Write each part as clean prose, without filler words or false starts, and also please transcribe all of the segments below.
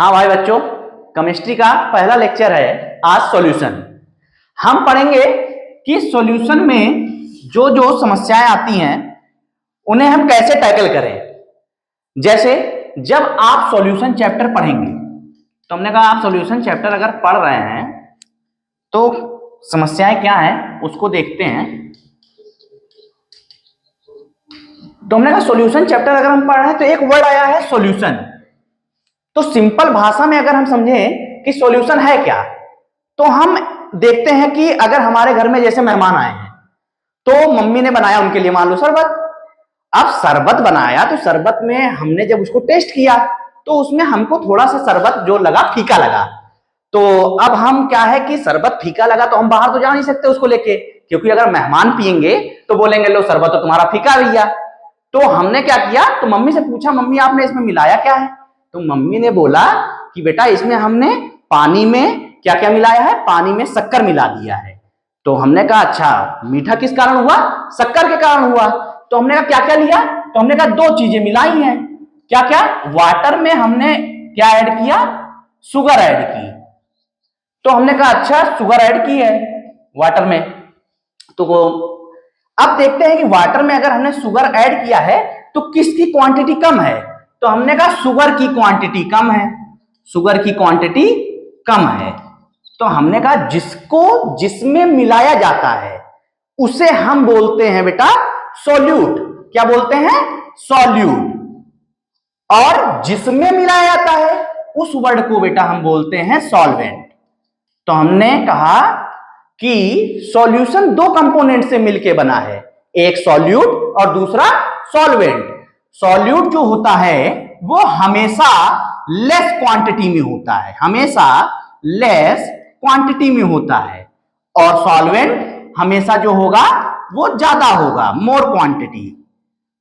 हाँ भाई बच्चों, केमिस्ट्री का पहला लेक्चर है आज सॉल्यूशन। हम पढ़ेंगे कि सॉल्यूशन में जो जो समस्याएं आती हैं उन्हें हम कैसे टैकल करें। जैसे जब आप सॉल्यूशन चैप्टर पढ़ेंगे तो हमने कहा आप सॉल्यूशन चैप्टर अगर पढ़ रहे हैं तो समस्याएं क्या हैं उसको देखते हैं। तो हमने कहा सॉल्यूशन चैप्टर अगर हम पढ़ रहे हैं तो एक वर्ड आया है सॉल्यूशन। तो सिंपल भाषा में अगर हम समझें कि सॉल्यूशन है क्या, तो हम देखते हैं कि अगर हमारे घर में जैसे मेहमान आए हैं तो मम्मी ने बनाया उनके लिए मान लो शरबत। अब शरबत बनाया तो शरबत में हमने जब उसको टेस्ट किया तो उसमें हमको थोड़ा सा शरबत जो लगा फीका लगा। तो अब हम क्या है कि शरबत फीका लगा तो हम बाहर तो जा नहीं सकते उसको लेके, क्योंकि अगर मेहमान पियेंगे तो बोलेंगे लो शरबत तो तुम्हारा फीका भैया। तो हमने क्या किया, तो मम्मी से पूछा मम्मी आपने इसमें मिलाया क्या है। तो मम्मी ने बोला कि बेटा इसमें हमने पानी में क्या क्या मिलाया है, पानी में शक्कर मिला दिया है। तो हमने कहा अच्छा मीठा किस कारण हुआ, शक्कर के कारण हुआ। तो हमने कहा क्या क्या लिया, तो हमने कहा दो चीजें मिलाई हैं। क्या क्या, वाटर में हमने क्या ऐड किया, शुगर ऐड की। तो हमने कहा अच्छा शुगर ऐड की है वाटर में। तो अब देखते हैं कि वाटर में अगर हमने शुगर ऐड किया है तो किसकी क्वांटिटी कम है। तो हमने कहा शुगर की क्वांटिटी कम है, शुगर की क्वांटिटी कम है। तो हमने कहा जिसको जिसमें मिलाया जाता है उसे हम बोलते हैं बेटा सॉल्यूट। क्या बोलते हैं, सॉल्यूट। और जिसमें मिलाया जाता है उस वर्ड को बेटा हम बोलते हैं सॉल्वेंट। तो हमने कहा कि सॉल्यूशन दो कंपोनेंट से मिलकर बना है, एक सॉल्यूट और दूसरा सॉल्वेंट। सॉल्यूट जो होता है वो हमेशा लेस क्वांटिटी में होता है, हमेशा लेस क्वांटिटी में होता है, और सॉल्वेंट हमेशा जो होगा वो ज्यादा होगा, मोर क्वांटिटी।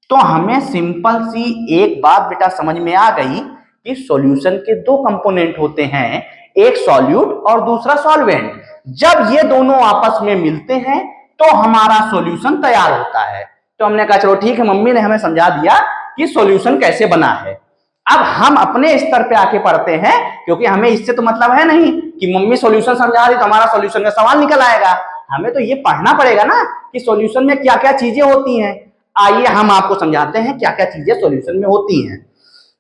तो हमें सिंपल सी एक बात बेटा समझ में आ गई कि सॉल्यूशन के दो कंपोनेंट होते हैं, एक सॉल्यूट और दूसरा सॉल्वेंट। जब ये दोनों आपस में मिलते हैं तो हमारा सॉल्यूशन तैयार होता है। तो हमने कहा चलो ठीक है, मम्मी ने हमें समझा दिया कि सॉल्यूशन कैसे बना है। अब हम अपने स्तर पे आके पढ़ते हैं, क्योंकि हमें इससे तो मतलब है नहीं कि मम्मी सॉल्यूशन समझा रही तो हमारा सॉल्यूशन का सवाल निकल आएगा। हमें तो ये पढ़ना पड़ेगा ना कि सॉल्यूशन में क्या क्या चीजें होती हैं। आइए हम आपको समझाते हैं क्या क्या चीजें सॉल्यूशन में होती हैं।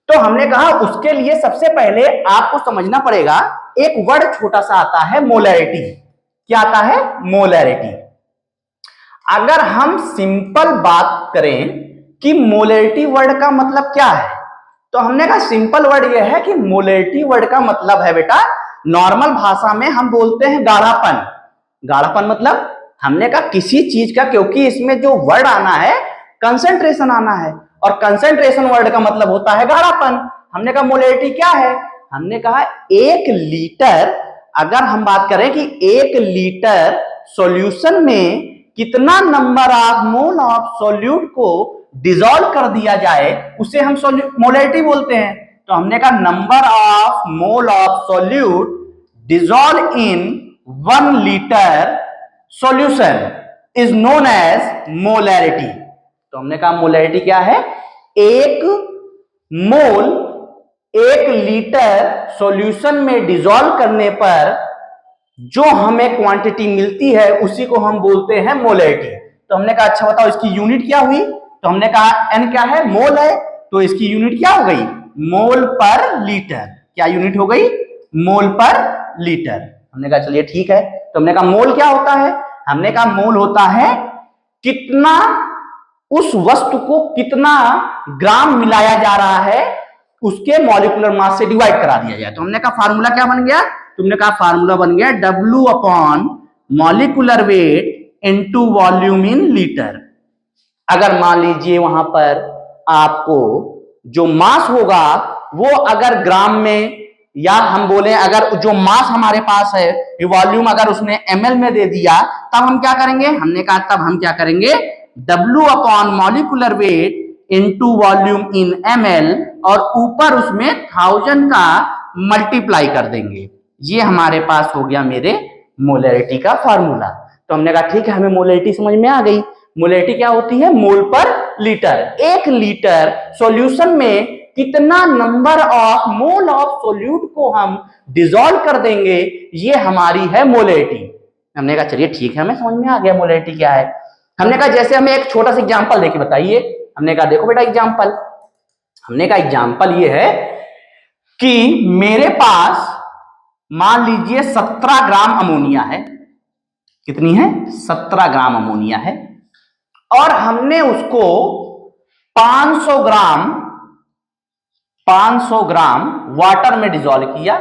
तो हमने कहा उसके लिए सबसे पहले आपको समझना पड़ेगा, एक वर्ड छोटा सा आता है मोलैरिटी। क्या आता है, मोलैरिटी। अगर हम सिंपल बात करें कि मोलैरिटी वर्ड का मतलब क्या है, तो हमने कहा सिंपल वर्ड यह है कि मोलैरिटी वर्ड का मतलब है बेटा, नॉर्मल भाषा में हम बोलते हैं गाढ़ापन। गाढ़ापन मतलब हमने कहा किसी चीज का, क्योंकि इसमें जो वर्ड आना है कंसंट्रेशन आना है, और कंसंट्रेशन वर्ड का मतलब होता है गाढ़ापन। हमने कहा मोलैरिटी क्या है, हमने कहा 1 लीटर, अगर हम बात करें कि 1 लीटर सॉल्यूशन में कितना number of mole of solute को डिसॉल्व कर दिया जाए उसे हम मोलैरिटी बोलते हैं। तो हमने कहा number of mole of solute dissolve in 1 litre solution is known as molarity. तो हमने कहा मोलैरिटी क्या है, 1 मोल 1 लीटर सॉल्यूशन में डिसॉल्व करने पर जो हमें क्वांटिटी मिलती है उसी को हम बोलते हैं मोलैरिटी। तो हमने कहा अच्छा बताओ इसकी यूनिट क्या हुई, तो हमने कहा एन क्या है, मोल है, तो इसकी यूनिट क्या हो गई, मोल पर लीटर। क्या यूनिट हो गई, मोल पर लीटर। हमने कहा चलिए ठीक है। तो हमने कहा मोल क्या होता है, हमने कहा मोल होता है कितना, उस वस्तु को कितना ग्राम मिलाया जा रहा है उसके मॉलिक्यूलर मास से डिवाइड करा दिया जाए। तो हमने कहा फार्मूला क्या बन गया, तुमने कहा फार्मूला बन गया W upon molecular weight into volume in litre. अगर मान लीजिए वहां पर आपको जो मास होगा वो अगर ग्राम में, या हम बोले अगर जो मास हमारे पास है वॉल्यूम अगर उसने ml में दे दिया, तब हम क्या करेंगे, हमने कहा तब हम क्या करेंगे W upon molecular weight into volume इन ml, और ऊपर उसमें 1000 का मल्टीप्लाई कर देंगे। ये हमारे पास हो गया मेरे मोलैरिटी का फार्मूला। तो हमने कहा ठीक है, हमें मोलैरिटी समझ में आ गई। मोलैरिटी क्या होती है, मोल पर लीटर। 1 लीटर सॉल्यूशन में कितना number of mole of solute को हम डिसॉल्व कर देंगे, ये हमारी है मोलैरिटी। हमने कहा चलिए ठीक है, हमें समझ में आ गया मोलैरिटी क्या है। हमने कहा जैसे हमें एक छोटा सा एग्जांपल देके बताइए। हमने कहा देखो बेटा एग्जांपल, हमने कहा एग्जांपल ये है कि मेरे पास मान लीजिए 17 ग्राम अमोनिया है। कितनी है? 17 ग्राम अमोनिया है, और हमने उसको 500 ग्राम वाटर में डिसॉल्व किया।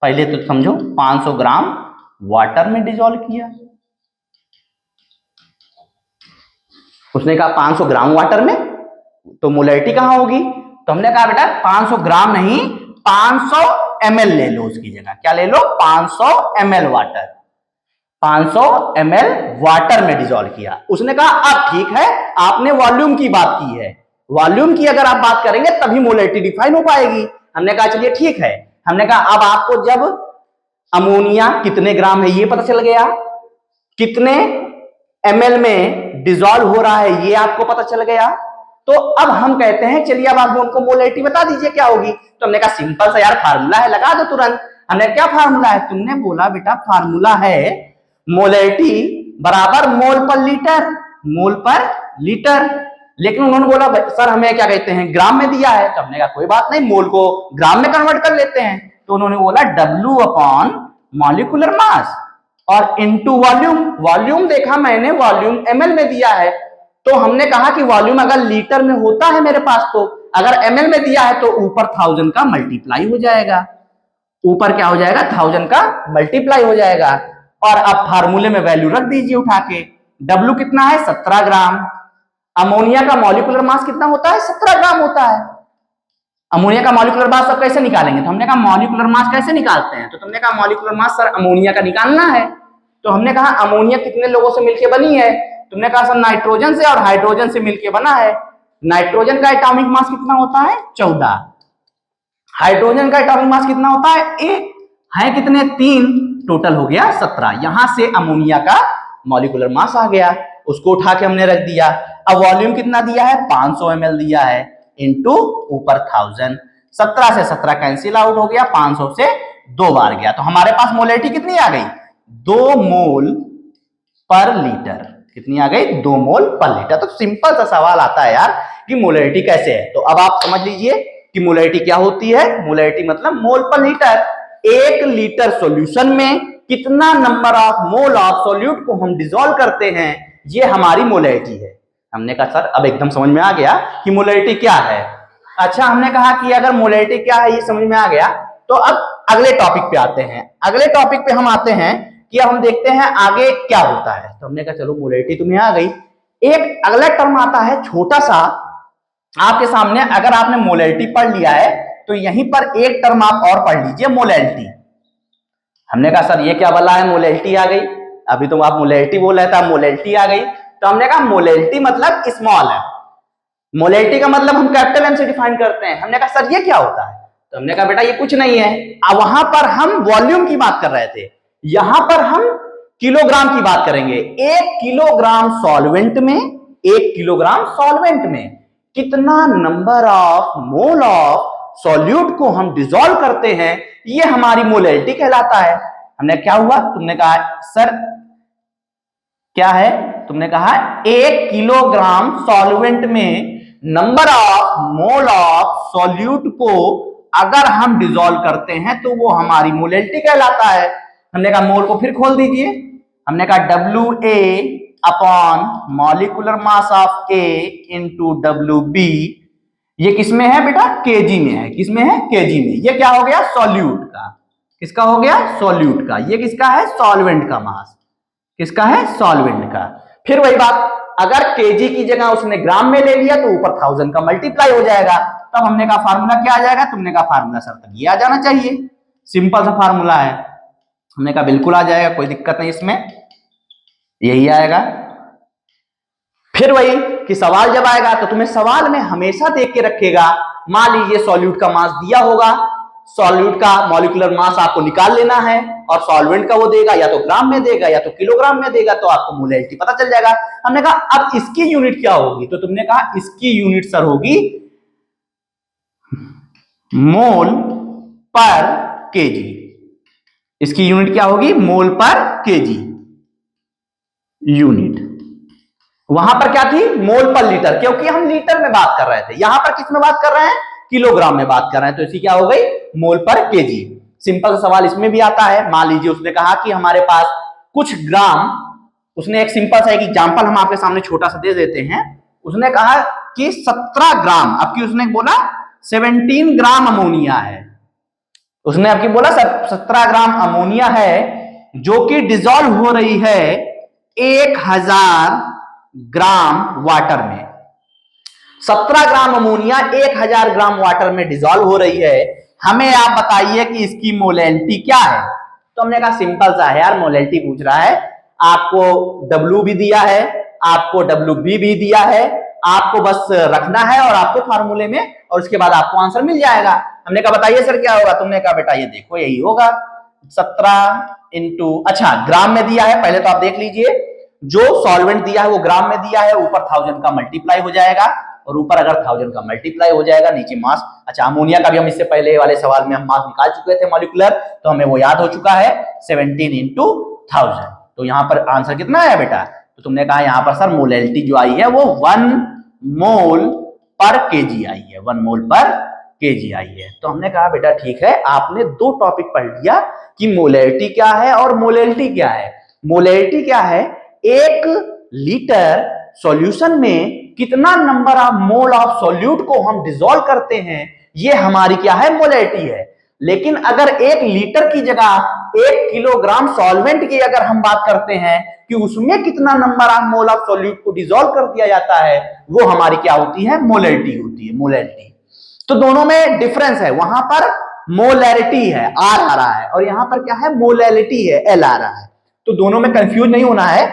पहले तो समझो, 500 ग्राम वाटर में डिसॉल्व किया। उसने कहा 500 ग्राम वाटर में, तो मोलैरिटी कहां होगी? तो हमने कहा बेटा 500 ग्राम नहीं, 500 ml ले लो उसकी जगह। क्या ले लो? 500 ml वाटर। 500 ml वाटर में डिसॉल्व किया। उसने कहा अब ठीक है, आपने वॉल्यूम की बात की है, वॉल्यूम की अगर आप बात करेंगे तभी मोलैरिटी डिफाइन हो पाएगी। हमने कहा चलिए ठीक है। हमने कहा अब आपको जब अमोनिया कितने ग्राम है ये पता चल गया, कितने ml में डिसॉल्व हो रहा है ये आपको पता चल गया, तो अब हम कहते हैं चलिए अब आप उनको मोलैरिटी बता दीजिए क्या होगी। तो हमने कहा सिंपल सा यार फार्मूला है, लगा दो तुरंत। हमने क्या फार्मूला है? तुमने बोला बेटा फार्मूला है मोलैरिटी बराबर मोल पर लीटर, मोल पर लीटर। लेकिन उन्होंने बोला सर हमें क्या कहते हैं, ग्राम में दिया है। तो हमने कहा कोई बात नहीं, मोल को ग्राम में कन्वर्ट कर लेते हैं। तो उन्होंने बोला W अपॉन मॉलिक्यूलर मास और इनटू वॉल्यूम। वॉल्यूम देखा मैंने, वॉल्यूम ml में दिया है, तो हमने कहा कि वॉल्यूम अगर लीटर में होता है मेरे पास, तो अगर ml में दिया है तो ऊपर 1000 का मल्टीप्लाई हो जाएगा। ऊपर क्या हो जाएगा? 1000 का मल्टीप्लाई हो जाएगा। और अब फार्मूले में वैल्यू रख दीजिए उठा के। W कितना है? 17 ग्राम। अमोनिया का मॉलिक्यूलर मास कितना होता है? 17 ग्राम होता है। अमोनिया का मॉलिक्यूलर मास सब कैसे निकालेंगे? तो हमने कहा मॉलिक्यूलर मास कैसे निकालते हैं? तो तुमने कहा मॉलिक्यूलर मास सर अमोनिया का निकालना है। तो हमने कहा अमोनिया कितने लोगों से मिलकर बनी है? तुमने कहा सर नाइट्रोजन से और हाइड्रोजन से मिलकर बना है। नाइट्रोजन का एटॉमिक मास कितना होता है? 14। हाइड्रोजन का एटॉमिक मास कितना होता है? 1 है। कितने? 3। टोटल हो गया 17। यहां से अमोनिया का मॉलिक्यूलर मास आ गया, उसको उठा के हमने रख दिया। अब वॉल्यूम कितना दिया है? 500 ml दिया है, इनटू ऊपर 1000। 17 से 17 कैंसिल आउट हो गया, 500 से 2 बार गया, तो हमारे पास मोलैरिटी कितनी आ गई? 2 मोल पर लीटर। कितनी आ गई? 2 मोल पर लीटर। तो सिंपल सा सवाल आता है यार कि मोलैरिटी कैसे है। तो अब आप समझ लीजिए कि मोलैरिटी क्या होती है। मोलैरिटी मतलब मोल पर लीटर। 1 लीटर सॉल्यूशन में कितना number of mole of solute को हम डिसॉल्व करते हैं, ये हमारी मोलैरिटी है। हमने कहा सर अब एकदम समझ में आ गया कि मोलैरिटी क्या है। अच्छा, हमने कहा कि अगर मोलैरिटी क्या है ये समझ में आ गया, तो अब अगले टॉपिक पे आते हैं। अगले टॉपिक पे हम आते हैं कि अब हम देखते हैं आगे क्या होता है। तो हमने कहा चलो मोलैरिटी तुम्हें आ गई। एक अगला टर्म आता है छोटा सा आपके सामने। अगर आपने मोलैरिटी पढ़ लिया है तो यहीं पर एक टर्म आप और पढ़ लीजिए, मोलैरिटी। हमने कहा सर ये क्या बोला है? मोलैरिटी आ गई। अभी तो आप मोलैरिटी बोल रहे थे, मोलैरिटी आ गई। तो हमने कहा मोलैरिटी मतलब स्मॉल है। मोलैरिटी का मतलब हम कैपिटल M से डिफाइन करते हैं। हमने कहा सर ये क्या होता है? तो हमने कहा बेटा ये कुछ नहीं है। वहां पर हम वॉल्यूम की बात कर रहे थे, यहां पर हम किलोग्राम की बात करेंगे। 1 किलोग्राम सॉल्वेंट में, 1 किलोग्राम सॉल्वेंट में कितना number of mole of solute को हम डिसॉल्व करते हैं, ये हमारी मोलैरिटी कहलाता है। हमने क्या हुआ? तुमने कहा सर क्या है? तुमने कहा 1 किलोग्राम सॉल्वेंट में number of mole of solute को अगर हम डिसॉल्व करते हैं तो वो हमारी मोलैरिटी कहलाता है। हमने कहा मोल को फिर खोल दीजिए। हमने कहा WA upon molecular mass of A into WB। ये किसमें है बेटा? केजी में है। किसमें है? केजी में। ये क्या हो गया? सॉल्यूट का। किसका हो गया? सॉल्यूट का। ये किसका है? सॉल्वेंट का मास। किसका है? सॉल्वेंट का। फिर वही बात, अगर केजी की जगह उसने ग्राम में ले लिया तो ऊपर 1000 का मल्टीप्लाई हो जाएगा। तब हमने कहा फार्मूला क्या आ जाएगा? तुमने कहा फार्मूला सर तक ये आ जाना चाहिए, सिंपल सा फार्मूला है। हमने कहा बिल्कुल आ जाएगा, कोई दिक्कत नहीं इसमें, यही आएगा। फिर वही कि सवाल जब आएगा तो तुम्हें सवाल में हमेशा देख के रखेगा। मान लीजिए सॉल्यूट का मास दिया होगा, सॉल्यूट का मॉलिक्यूलर मास आपको निकाल लेना है और सॉल्वेंट का वो देगा, या तो ग्राम में देगा या तो किलोग्राम में देगा, तो आपको मोलैरिटी पता चल जाएगा। हमने कहा अब इसकी यूनिट क्या होगी? तो तुमने कहा इसकी यूनिट सर होगी मोल पर केजी। इसकी यूनिट क्या होगी? मोल पर केजी यूनिट। वहां पर क्या थी? मोल पर लीटर, क्योंकि हम लीटर में बात कर रहे थे। यहां पर किस में बात कर रहे हैं? किलोग्राम में बात कर रहे हैं, तो इसी क्या हो गई? मोल पर केजी। सिंपल सवाल इसमें भी आता है। मान लीजिए उसने कहा कि हमारे पास कुछ ग्राम, उसने एक सिंपल सा एक एग्जांपल हम आपके सामने छोटा सा दे देते हैं। उसने कहा कि 17 ग्राम, अब की उसने बोला 17 ग्राम अमोनिया है। उसने अब की बोला 17 ग्राम अमोनिया है जो कि डिजोल्व हो रही है 1000 ग्राम वाटर में। 17 ग्राम अमोनिया 1000 ग्राम वाटर में डिजोल्व हो रही है। हमें आप बताइए कि इसकी मोलैलिटी क्या है? तो हमने कहा सिंपल सा है यार, मोलैलिटी पूछ रहा है। आपको W भी दिया है, आपको WB भी दिया है, आपको बस रखना है और आपको फार्मूले में, और उसके बाद आपको आंसर मिल जाएगा। हमने कहा बताइए सर क्या होगा? तुमने कहा बेटा ये देखो यही होगा 17 इंटू, अच्छा ग्राम में दिया है, पहले तो आप देख लीजिए। जो सॉल्वेंट दिया है वो ग्राम में दिया है, ऊपर 1000 का मल्टीप्लाई हो जाएगा और ऊपर अगर 1000 का मल्टीप्लाई हो जाएगा, नीचे मास। अच्छा अमोनिया का भी हम इससे पहले वाले सवाल में हम मास निकाल चुके थे मॉलिक्यूलर, तो हमें वो याद हो चुका है 17 इंटू 1000। तो यहां पर आंसर कितना है बेटा? तो तुमने कहा यहां पर सर मोलैलिटी जो आई है वो 1 मोल पर केजी आई है, 1 मोल पर केजी आई है। तो हमने कहा बेटा ठीक है, आपने दो टॉपिक पढ़ लिया कि मोलैलिटी क्या है और मोलैलिटी क्या है। मोलैलिटी क्या है? 1 लीटर सॉल्यूशन में कितना number of mole of solute को हम डिसॉल्व करते हैं, ये हमारी क्या है? मोलैलिटी है। लेकिन अगर 1 लीटर की जगह 1 किलोग्राम सॉल्वेंट की अगर हम बात करते हैं कि उसमें कितना number of mole of solute को डिसॉल्व कर दिया जाता है, वो हमारी क्या होती है? मोलैलिटी होती है, मोलैलिटी। तो दोनों में डिफरेंस है, वहां पर मोलैरिटी है, आर आ रहा है, और यहां पर क्या है? मोलैलिटी है, एल आ रहा है। तो दोनों में कंफ्यूज नहीं होना है।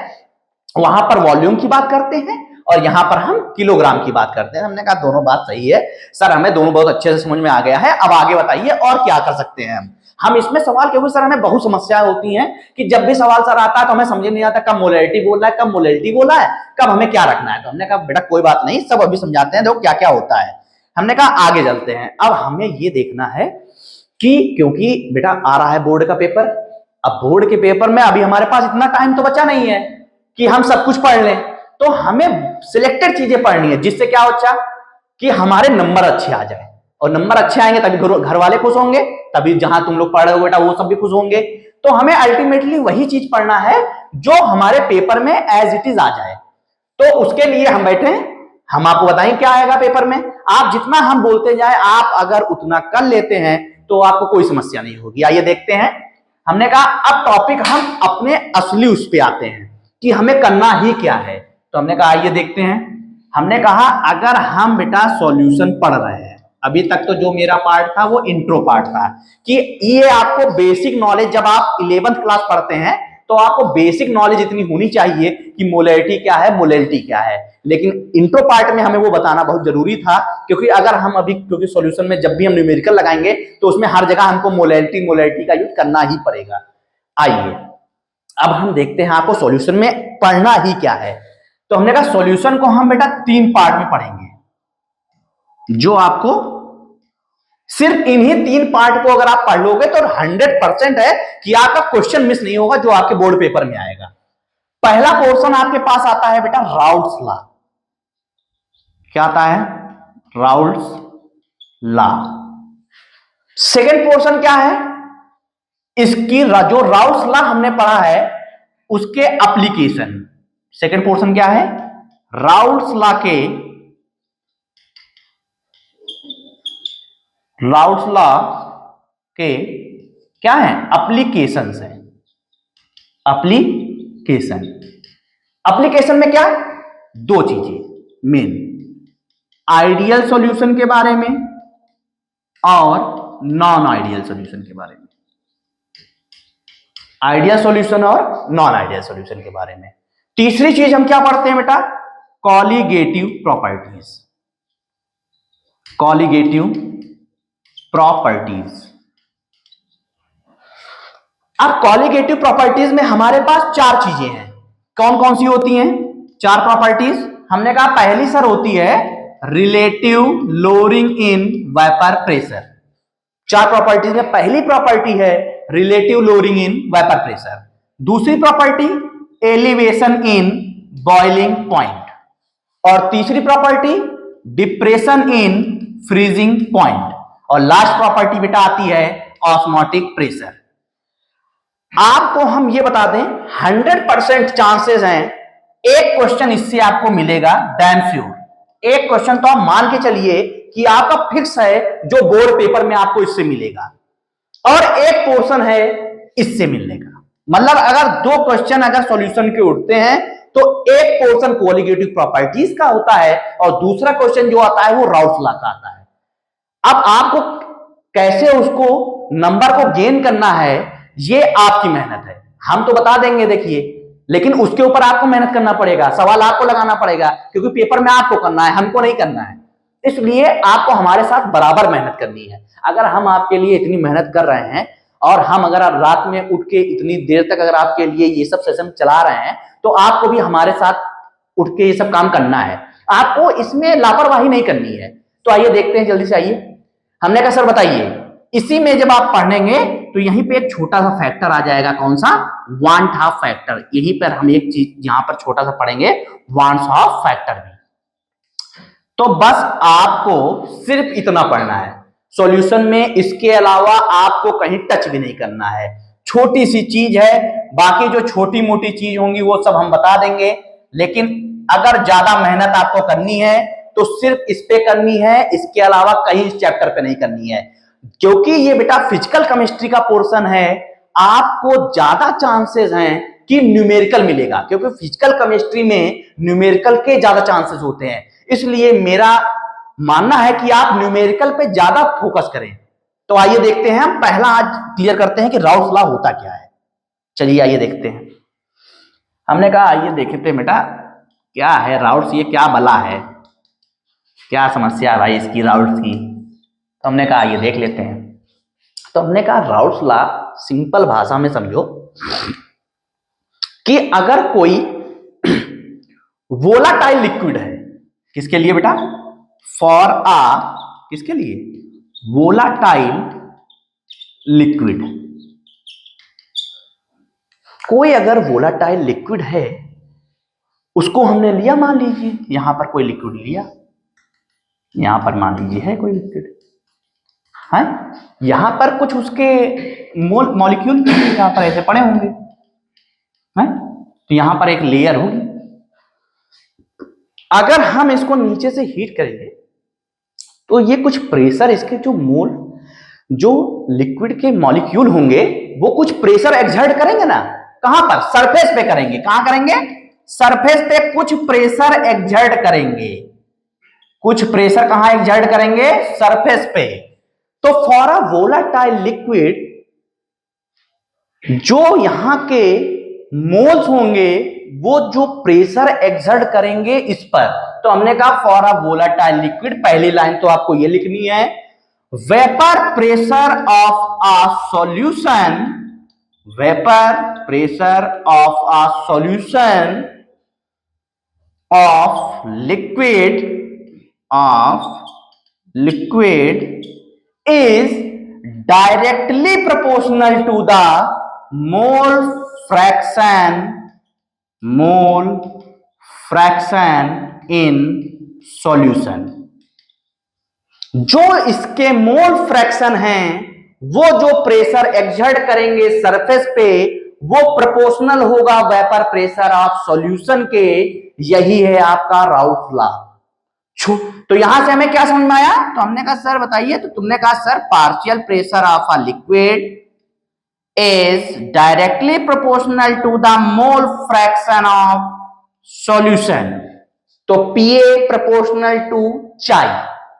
वहां पर वॉल्यूम की बात करते हैं और यहां पर हम किलोग्राम की बात करते हैं। हमने कहा दोनों बात सही है सर, हमें दोनों बहुत अच्छे से समझ में आ गया है। अब आगे बताइए और क्या कर सकते हैं हम इसमें सवाल, क्योंकि सर हमें बहुत समस्याएं होती हैं कि जब भी सवाल सर आता है तो हमें समझ नहीं आता कब मोलैरिटी बोल रहा है, कब मोलैलिटी बोला है, कब हमें क्या रखना है। तो हमने कहा बेटा कोई बात नहीं, सब अभी समझाते हैं, देखो क्या क्या होता है। हमने कहा आगे चलते हैं। अब हमें ये देखना है कि क्योंकि बेटा आ रहा है बोर्ड का पेपर, अब बोर्ड के पेपर में अभी हमारे पास इतना टाइम तो बचा नहीं है कि हम सब कुछ पढ़ लें। तो हमें सिलेक्टेड चीजें पढ़नी है जिससे क्या हो अच्छा कि हमारे नंबर अच्छे आ जाए, और नंबर अच्छे आएंगे तभी घर वाले खुश होंगे, तभी जहां तुम लोग पढ़ रहे हो बेटा वो सब भी खुश होंगे। तो हमें अल्टीमेटली वही चीज पढ़ना है जो हमारे पेपर में एज इट इज आ जाए। तो उसके लिए हम बैठे हैं, हम आपको बताएं क्या आएगा पेपर में। आप जितना हम बोलते जाए, आप अगर उतना कर लेते हैं तो आपको कोई समस्या नहीं होगी। आइए देखते हैं। हमने कहा अब टॉपिक हम अपने असली उस पे आते हैं कि हमें करना ही क्या है। तो हमने कहा आइए देखते हैं। हमने कहा अगर हम बेटा सॉल्यूशन पढ़ रहे हैं, अभी तक तो जो मेरा पार्ट था वो इंट्रो पार्ट था कि ये आपको बेसिक नॉलेज, जब आप 11th क्लास पढ़ते हैं तो आपको बेसिक नॉलेज इतनी होनी चाहिए कि मोलैलिटी क्या है, मोलैलिटी क्या है। लेकिन इंट्रो पार्ट में हमें वो बताना बहुत जरूरी था, क्योंकि अगर हम अभी, क्योंकि सॉल्यूशन में जब भी हम न्यूमेरिकल लगाएंगे तो उसमें हर जगह हमको मोलैलिटी का यूज करना ही पड़ेगा। आइए अब हम देखते हैं आपको सॉल्यूशन में पढ़ना ही क्या है। तो हमने कहा सॉल्यूशन को हम बेटा 3 पार्ट में पढ़ेंगे, जो आपको सिर्फ इन्हीं 3 पार्ट को अगर आप पढ़ लोगे तो 100% है कि आपका क्वेश्चन मिस नहीं होगा जो आपके बोर्ड पेपर में आएगा। पहला पोर्शन आपके पास आता है बेटा राउल्ट्स लॉ। क्या आता है? Raoult's law. सेकेंड पोर्शन क्या है? इसकी जो राउल्ट्स लॉ हमने पढ़ा है उसके एप्लीकेशन। सेकेंड पोर्शन क्या है? राउल्ट्स लॉ के, राउल्ट्स लॉ के क्या है? एप्लीकेशंस है। एप्लीकेशन, एप्लीकेशन में क्या? 2 चीजें मेन, आइडियल सॉल्यूशन के बारे में और नॉन आइडियल सॉल्यूशन के बारे में। आइडियल सॉल्यूशन और नॉन आइडियल सॉल्यूशन के बारे में। तीसरी चीज हम क्या पढ़ते हैं बेटा? Colligative properties. Colligative properties. अब कॉलिगेटिव प्रॉपर्टीज में हमारे पास 4 चीजें हैं। कौन कौन सी होती हैं 4 प्रॉपर्टीज? हमने कहा पहली सर होती है relative lowering in vapour pressure. चार प्रॉपर्टीज में पहली प्रॉपर्टी है relative lowering in vapour pressure, दूसरी property elevation in boiling point, और तीसरी property depression in freezing point, और लास्ट प्रॉपर्टी बेटा आती है ऑस्मोटिक प्रेशर। आपको हम ये बता दें 100% चांसेस हैं एक क्वेश्चन इससे आपको मिलेगा, डैम श्योर। एक क्वेश्चन तो आप मान के चलिए कि आपका फिक्स है जो बोर्ड पेपर में आपको इससे मिलेगा, और एक पोर्शन है इससे मिलने का। मतलब अगर दो क्वेश्चन अगर सॉल्यूशन के उठते हैं तो एक पोर्शन कोलिगेटिव प्रॉपर्टीज का होता है और दूसरा क्वेश्चन जो आता है वो राउल्स लॉ का आता है। अब आपको कैसे उसको नंबर को गेन करना है ये आपकी मेहनत है, हम तो बता देंगे देखिए, लेकिन उसके ऊपर आपको मेहनत करना पड़ेगा, सवाल आपको लगाना पड़ेगा, क्योंकि पेपर में आपको करना है, हमको नहीं करना है। इसलिए आपको हमारे साथ बराबर मेहनत करनी है। अगर हम आपके लिए इतनी मेहनत कर रहे हैं और हम अगर रात में उठ के इतनी देर तक अगर आपके लिए ये सब सेशन चला रहे हैं तो आपको भी हमारे साथ उठ के ये सब काम करना है, आपको इसमें लापरवाही नहीं करनी है। तो आइए देखते हैं, जल्दी से आइए। हमने कहा सर बताइए, इसी में जब आप पढ़ेंगे तो यहीं पे एक छोटा सा फैक्टर आ जाएगा, कौन सा? Want half factor. यहीं पर हम एक चीज यहां पर छोटा सा पढ़ेंगे, वांट्स हाफ फैक्टर भी। तो बस आपको सिर्फ इतना पढ़ना है सॉल्यूशन में, इसके अलावा आपको कहीं टच भी नहीं करना है। छोटी सी चीज है, बाकी जो छोटी मोटी चीज होंगी वो सब हम बता देंगे, लेकिन अगर ज्यादा मेहनत आपको करनी है तो सिर्फ इस पे करनी है, इसके अलावा कहीं इस चैप्टर पे नहीं करनी है। क्योंकि ये बेटा फिजिकल केमिस्ट्री का पोर्शन है, आपको ज्यादा चांसेस हैं कि न्यूमेरिकल मिलेगा, क्योंकि फिजिकल केमिस्ट्री में न्यूमेरिकल के ज्यादा चांसेस होते हैं। इसलिए मेरा मानना है कि आप न्यूमेरिकल पे ज्यादा फोकस करें। तो आइए देखते हैं, हम पहला आज क्लियर करते हैं कि राउल्स लॉ होता क्या है। चलिए आइए देखते हैं। हमने कहा आइए देखते हैं बेटा क्या है राउल्स, ये क्या बला है, क्या समस्या है भाई इसकी राउल्स की। तो हमने कहा आइए देख लेते हैं। तो हमने कहा राउल्स लॉ सिंपल भाषा में समझो कि अगर कोई वोलाटाइल लिक्विड है, किसके लिए बेटा? फॉर आ, किसके लिए? Volatile liquid. कोई अगर वोलाटाइल लिक्विड है उसको हमने लिया, मान लीजिए यहां पर कोई लिक्विड लिया, यहां पर मान लीजिए है कोई लिक्विड है, यहां पर कुछ उसके मॉलिक्यूल यहां पर ऐसे पड़े होंगे हैं, तो यहां पर एक लेयर होगी। अगर हम इसको नीचे से हीट करेंगे तो ये कुछ प्रेशर, इसके जो लिक्विड के मॉलिक्यूल होंगे वो कुछ प्रेशर एक्सर्ट करेंगे ना। कहां पर? सरफेस पे करेंगे। कहां करेंगे? सरफेस पे कुछ प्रेशर एक्सर्ट करेंगे। कुछ प्रेशर कहां एक्सर्ट करेंगे? सरफेस पे। तो फॉर अ वोलाटाइल लिक्विड जो यहां के मोल्स होंगे वो जो प्रेशर एक्सर्ट करेंगे इस पर, तो हमने कहा फॉर अ वोलाटाइल लिक्विड, पहली लाइन तो आपको ये लिखनी है, vapour pressure of a solution, vapour pressure of a solution of liquid is directly proportional to the mole fraction in solution। जो इसके मोल फ्रैक्शन हैं वो जो प्रेशर एक्सर्ट करेंगे सरफेस पे वो प्रोपोर्शनल होगा वेपर प्रेशर ऑफ सॉल्यूशन के। यही है आपका राउल्स लॉ। तो यहां से हमें क्या समझ में आया? तो हमने कहा सर बताइए, तो तुमने कहा sir partial pressure of a liquid is directly proportional to the mole fraction of solution. तो पीए प्रोपोर्शनल टू चाई,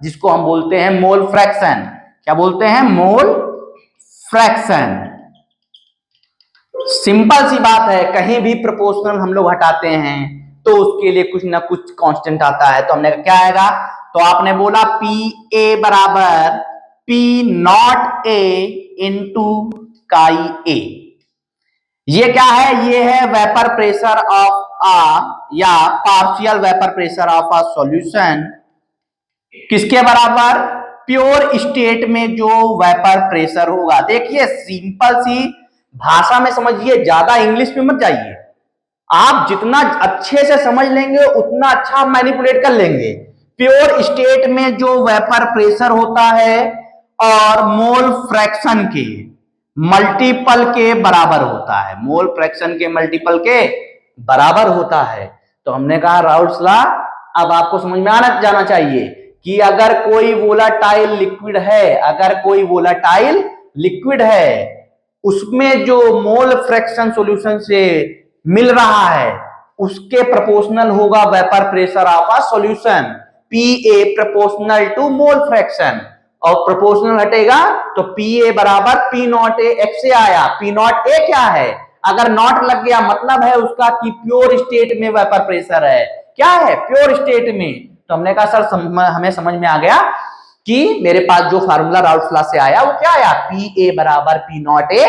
जिसको हम बोलते हैं मोल फ्रैक्शन। क्या बोलते हैं? Mole fraction. सिंपल सी बात है, कहीं भी प्रोपोर्शनल हम लोग हटाते हैं तो उसके लिए कुछ ना कुछ कांस्टेंट आता है। तो हमने क्या आएगा? तो आपने बोला पी ए बराबर पी नॉट ए इंटू काई ए। ये क्या है? ये है वेपर प्रेशर ऑफ आ या partial vapour pressure of a solution, किसके बराबर? प्योर स्टेट में जो वेपर प्रेशर होगा। देखिए सिंपल सी भाषा में समझिए, ज्यादा इंग्लिश में मत जाइए। आप जितना अच्छे से समझ लेंगे उतना अच्छा आप मैनिपुलेट कर लेंगे। प्योर स्टेट में जो वेपर प्रेशर होता है और मोल फ्रैक्शन के मल्टीपल के बराबर होता है, मोल फ्रैक्शन के मल्टीपल के बराबर होता है। तो हमने कहा राउल्ट्स लॉ अब आपको समझ में आना जाना चाहिए कि अगर कोई वोलाटाइल लिक्विड है, अगर कोई वोलाटाइल लिक्विड है, उसमें जो मोल फ्रैक्शन सॉल्यूशन से मिल रहा है उसके प्रोपोर्शनल होगा vapour pressure of a solution, PA proportional to mole fraction, और प्रोपोर्शनल हटेगा तो पीए बराबर पी नॉट ए एक्स से आया। पी नॉट ए क्या है, अगर नॉट लग गया मतलब है उसका कि प्योर स्टेट में वेपर प्रेशर है। क्या है, प्योर स्टेट में। तो हमने कहा सर हमें समझ में आ गया कि मेरे पास जो फार्मूला राउल्ट्स लॉ से आया वो क्या आया, पी ए बराबर पी नॉट ए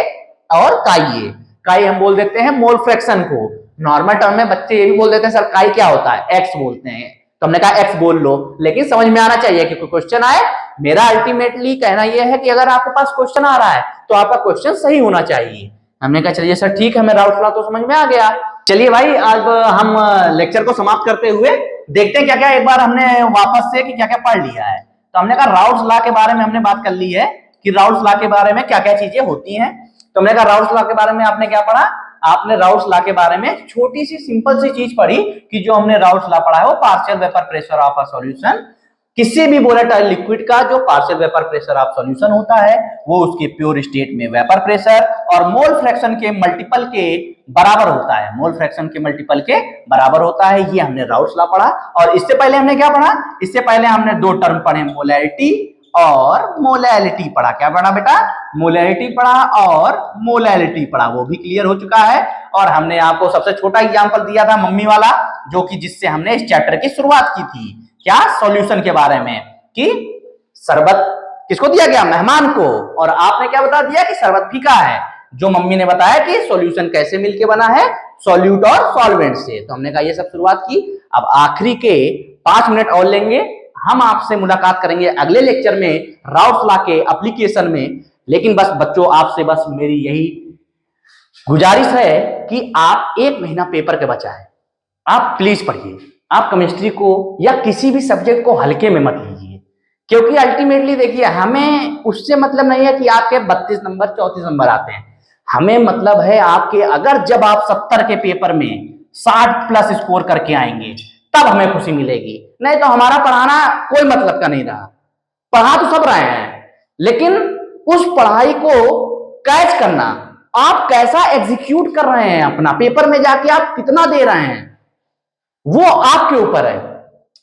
और काई ए। काई हम बोल देते हैं मोल फ्रैक्शन को। नॉर्मल टर्म में बच्चे ये भी बोल देते हैं सर काई क्या होता है, एक्स बोलते हैं। तो हमने कहा एक्स बोल लो, लेकिन समझ में आना चाहिए कि कोई क्वेश्चन आए। मेरा अल्टीमेटली कहना यह है कि अगर आपके पास क्वेश्चन आ रहा है तो आपका क्वेश्चन सही होना चाहिए। हमने कहा चलिए सर ठीक है, हमें राउल्ट्स लॉ तो समझ में आ गया। चलिए भाई अब हम लेक्चर को समाप्त करते हुए देखते हैं क्या क्या एक बार हमने वापस से कि क्या क्या पढ़ लिया है। तो हमने कहा राउल्ट्स लॉ के बारे में हमने बात कर ली है कि राउल्ट्स लॉ के बारे में क्या क्या चीजें होती हैं। तो हमने कहा राउल्ट्स लॉ के बारे में आपने क्या पढ़ा, आपने राउल्ट्स लॉ के बारे में छोटी सी सिंपल सी चीज पढ़ी कि जो हमने राउल्ट्स लॉ पढ़ा है वो partial vapour pressure of a solution, किसी भी वोलेटाइल लिक्विड का जो partial vapour pressure of solution होता है वो उसके प्योर स्टेट में वेपर प्रेशर और मोल फ्रैक्शन के मल्टीपल के बराबर होता है, मोल फ्रैक्शन के मल्टीपल के बराबर होता है। ये हमने राउल्ट्स लॉ पढ़ा। और इससे पहले हमने क्या पढ़ा, इससे पहले हमने दो टर्म पढ़े, मोलैरिटी और मोलैलिटी पढ़ा। क्या पढ़ा बेटा, मोलैरिटी पढ़ा और मोलैलिटी पढ़ा, वो भी क्लियर हो चुका है। और हमने आपको सबसे छोटा एग्जांपल दिया था मम्मी वाला, जो कि जिससे हमने इस चैप्टर की शुरुआत की थी, क्या, सॉल्यूशन के बारे में, कि शरबत किसको दिया गया, मेहमान को, और आपने क्या बता दिया कि शरबत फीका है। जो मम्मी ने बताया कि सॉल्यूशन कैसे मिलके बना है, सॉल्यूट और सॉल्वेंट से। तो हमने कहा ये सब शुरुआत की। अब आखिरी के 5 मिनट और लेंगे, हम आपसे मुलाकात करेंगे अगले लेक्चर में राउल्ट्स लॉ के एप्लीकेशन में। लेकिन बस बच्चों आपसे बस मेरी यही गुजारिश है कि आप 1 महीना पेपर के बचा है, आप प्लीज पढ़िए। आप केमिस्ट्री को या किसी भी सब्जेक्ट को हल्के में मत लीजिए, क्योंकि अल्टीमेटली देखिए हमें उससे मतलब नहीं है कि आपके 32 नंबर 34 नंबर आते हैं। हमें मतलब है आपके, अगर जब आप 70 के पेपर में 60 प्लस स्कोर करके आएंगे तब हमें खुशी मिलेगी। नहीं तो हमारा पढ़ाना कोई मतलब का नहीं रहा। पढ़ा तो सब रहे हैं, लेकिन उस पढ़ाई को कैच करना, आप कैसा एग्जीक्यूट कर रहे हैं अपना पेपर में जाके, आप कितना दे रहे हैं, वो आपके ऊपर है।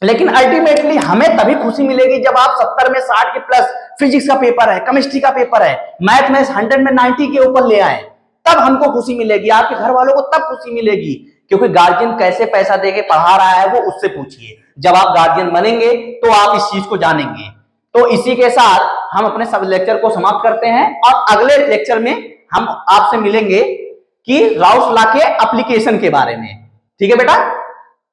लेकिन अल्टीमेटली हमें तभी खुशी मिलेगी जब आप 70 में 60 के प्लस फिजिक्स का पेपर है, केमिस्ट्री का पेपर है, मैथ में 100 में 90 के ऊपर ले आए, तब हमको खुशी मिलेगी। आपके घर वालों को तब खुशी मिलेगी, क्योंकि गार्जियन कैसे पैसा देके पढ़ा रहा है वो उससे पूछिए। जब आप गार्जियन बनेंगे तो आप इस चीज को जानेंगे। तो इसी के साथ हम अपने सब लेक्चर को समाप्त करते हैं और अगले लेक्चर में हम आपसे मिलेंगे कि राउल्ट्स लॉ के एप्लीकेशन के बारे में। ठीक है बेटा।